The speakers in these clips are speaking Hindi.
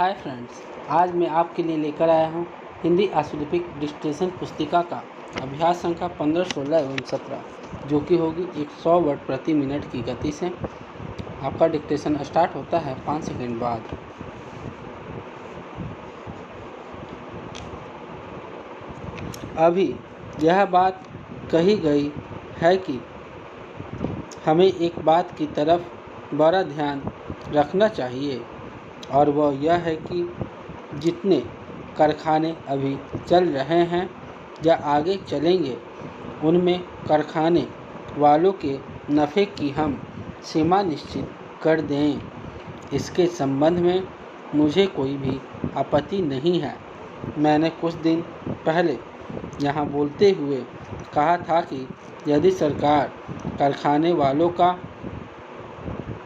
हाय फ्रेंड्स, आज मैं आपके लिए लेकर आया हूँ हिंदी ऑलिम्पिक डिक्टेशन पुस्तिका का अभ्यास संख्या 15, 16 एवं 17, जो कि होगी 100 वर्ड प्रति मिनट की गति से। आपका डिक्टेशन स्टार्ट होता है 5 सेकंड बाद। अभी यह बात कही गई है कि हमें एक बात की तरफ बड़ा ध्यान रखना चाहिए, और वह यह है कि जितने कारखाने अभी चल रहे हैं या आगे चलेंगे, उनमें कारखाने वालों के नफ़े की हम सीमा निश्चित कर दें। इसके संबंध में मुझे कोई भी आपत्ति नहीं है। मैंने कुछ दिन पहले यहाँ बोलते हुए कहा था कि यदि सरकार कारखाने वालों का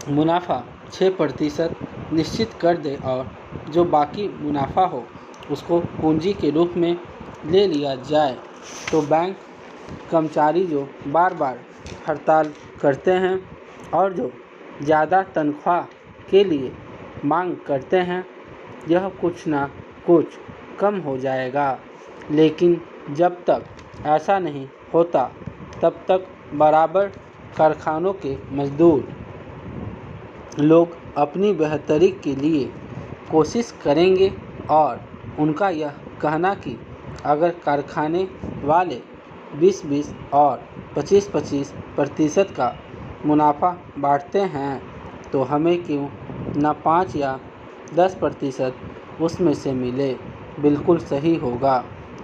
मुनाफा 6% निश्चित कर दे और जो बाकी मुनाफा हो उसको पूंजी के रूप में ले लिया जाए, तो बैंक कर्मचारी जो बार बार हड़ताल करते हैं और जो ज़्यादा तनख्वाह के लिए मांग करते हैं, यह कुछ ना कुछ कम हो जाएगा। लेकिन जब तक ऐसा नहीं होता, तब तक बराबर कारखानों के मजदूर लोग अपनी बेहतरी के लिए कोशिश करेंगे, और उनका यह कहना कि अगर कारखाने वाले 20-20 और 25-25% का मुनाफा बांटते हैं, तो हमें क्यों न 5 या 10% उसमें से मिले, बिल्कुल सही होगा।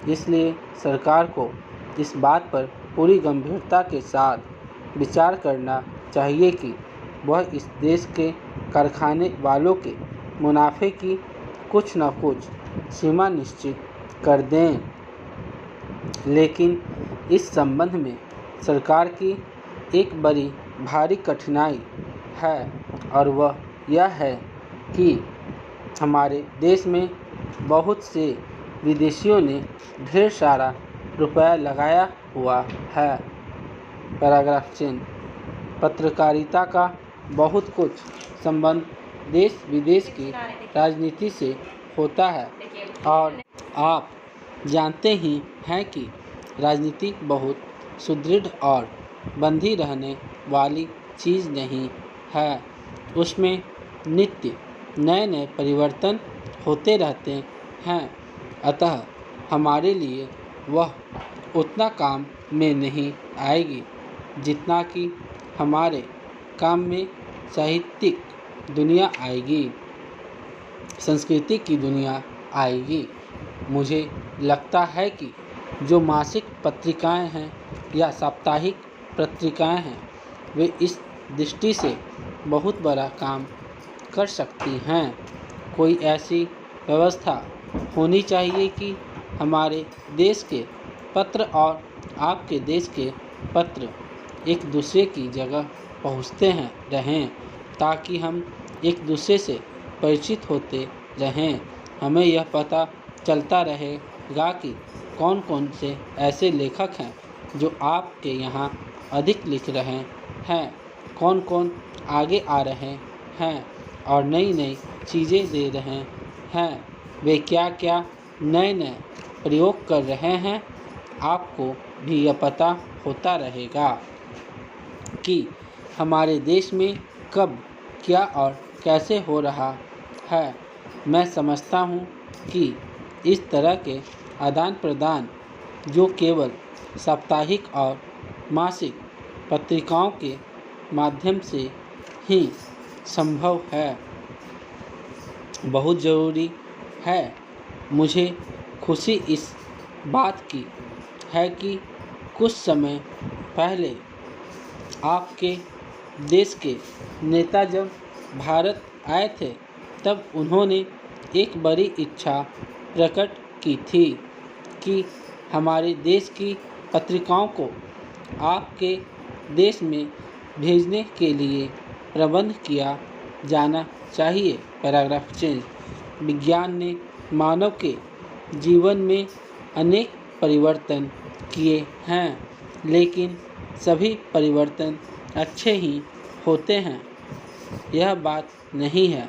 इसलिए सरकार को इस बात पर पूरी गंभीरता के साथ विचार करना चाहिए कि वह इस देश के कारखाने वालों के मुनाफे की कुछ न कुछ सीमा निश्चित कर दें। लेकिन इस संबंध में सरकार की एक बड़ी भारी कठिनाई है, और वह यह है कि हमारे देश में बहुत से विदेशियों ने ढेर सारा रुपया लगाया हुआ है। पैराग्राफ चिन्ह। पत्रकारिता का बहुत कुछ संबंध देश विदेश की राजनीति से होता है, और आप जानते ही हैं कि राजनीति बहुत सुदृढ़ और बंधी रहने वाली चीज़ नहीं है। उसमें नित्य नए नए परिवर्तन होते रहते हैं। अतः हमारे लिए वह उतना काम में नहीं आएगी जितना कि हमारे काम में साहित्यिक दुनिया आएगी, संस्कृति की दुनिया आएगी। मुझे लगता है कि जो मासिक पत्रिकाएं हैं या साप्ताहिक पत्रिकाएं हैं, वे इस दृष्टि से बहुत बड़ा काम कर सकती हैं। कोई ऐसी व्यवस्था होनी चाहिए कि हमारे देश के पत्र और आपके देश के पत्र एक दूसरे की जगह पहुंचते रहें, ताकि हम एक दूसरे से परिचित होते रहें। हमें यह पता चलता रहेगा कि कौन कौन से ऐसे लेखक हैं जो आपके यहाँ अधिक लिख रहे हैं, कौन कौन आगे आ रहे हैं और नई नई चीज़ें दे रहे हैं, वे क्या क्या नए नए प्रयोग कर रहे हैं। आपको भी यह पता होता रहेगा कि हमारे देश में कब क्या और कैसे हो रहा है। मैं समझता हूँ कि इस तरह के आदान प्रदान जो केवल साप्ताहिक और मासिक पत्रिकाओं के माध्यम से ही संभव है, बहुत ज़रूरी है। मुझे खुशी इस बात की है कि कुछ समय पहले आपके देश के नेता जब भारत आए थे, तब उन्होंने एक बड़ी इच्छा प्रकट की थी कि हमारे देश की पत्रिकाओं को आपके देश में भेजने के लिए प्रबंध किया जाना चाहिए। Paragraph change. विज्ञान ने मानव के जीवन में अनेक परिवर्तन किए हैं, लेकिन सभी परिवर्तन अच्छे ही होते हैं, यह बात नहीं है।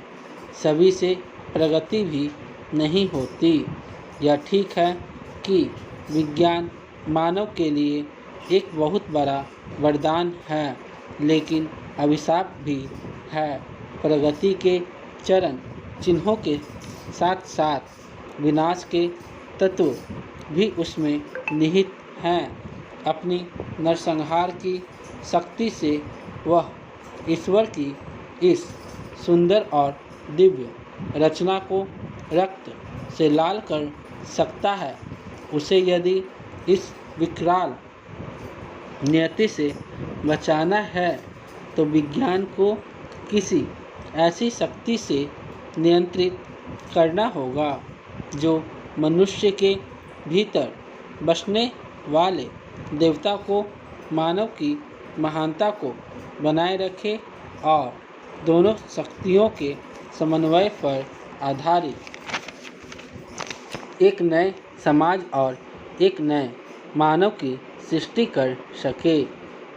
सभी से प्रगति भी नहीं होती। यह ठीक है कि विज्ञान मानव के लिए एक बहुत बड़ा वरदान है, लेकिन अभिशाप भी है। प्रगति के चरण चिन्हों के साथ साथ विनाश के तत्व भी उसमें निहित हैं। अपनी नरसंहार की शक्ति से वह ईश्वर की इस सुंदर और दिव्य रचना को रक्त से लाल कर सकता है। उसे यदि इस विकराल नियति से बचाना है तो विज्ञान को किसी ऐसी शक्ति से नियंत्रित करना होगा जो मनुष्य के भीतर बसने वाले देवता को, मानव की महानता को बनाए रखे और दोनों शक्तियों के समन्वय पर आधारित एक नए समाज और एक नए मानव की सृष्टि कर सके,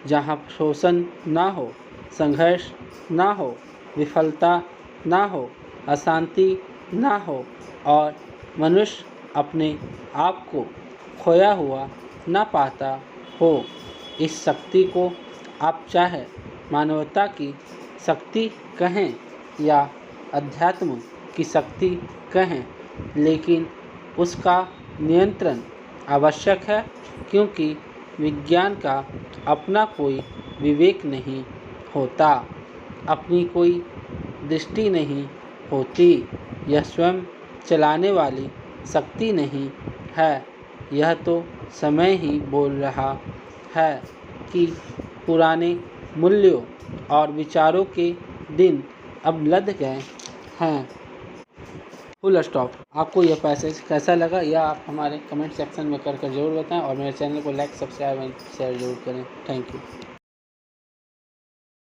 जहाँ शोषण ना हो, संघर्ष ना हो, विफलता ना हो, अशांति ना हो और मनुष्य अपने आप को खोया हुआ ना पाता हो। इस शक्ति को आप चाहे मानवता की शक्ति कहें या अध्यात्म की शक्ति कहें, लेकिन उसका नियंत्रण आवश्यक है, क्योंकि विज्ञान का अपना कोई विवेक नहीं होता, अपनी कोई दृष्टि नहीं होती। यह स्वयं चलाने वाली शक्ति नहीं है। यह तो समय ही बोल रहा है कि पुराने मूल्यों और विचारों के दिन अब लद गए हैं। Full stop. आपको यह पैसेज कैसा लगा यह आप हमारे कमेंट सेक्शन में कर ज़रूर बताएं और मेरे चैनल को लाइक, सब्सक्राइब एंड शेयर ज़रूर करें। Thank you.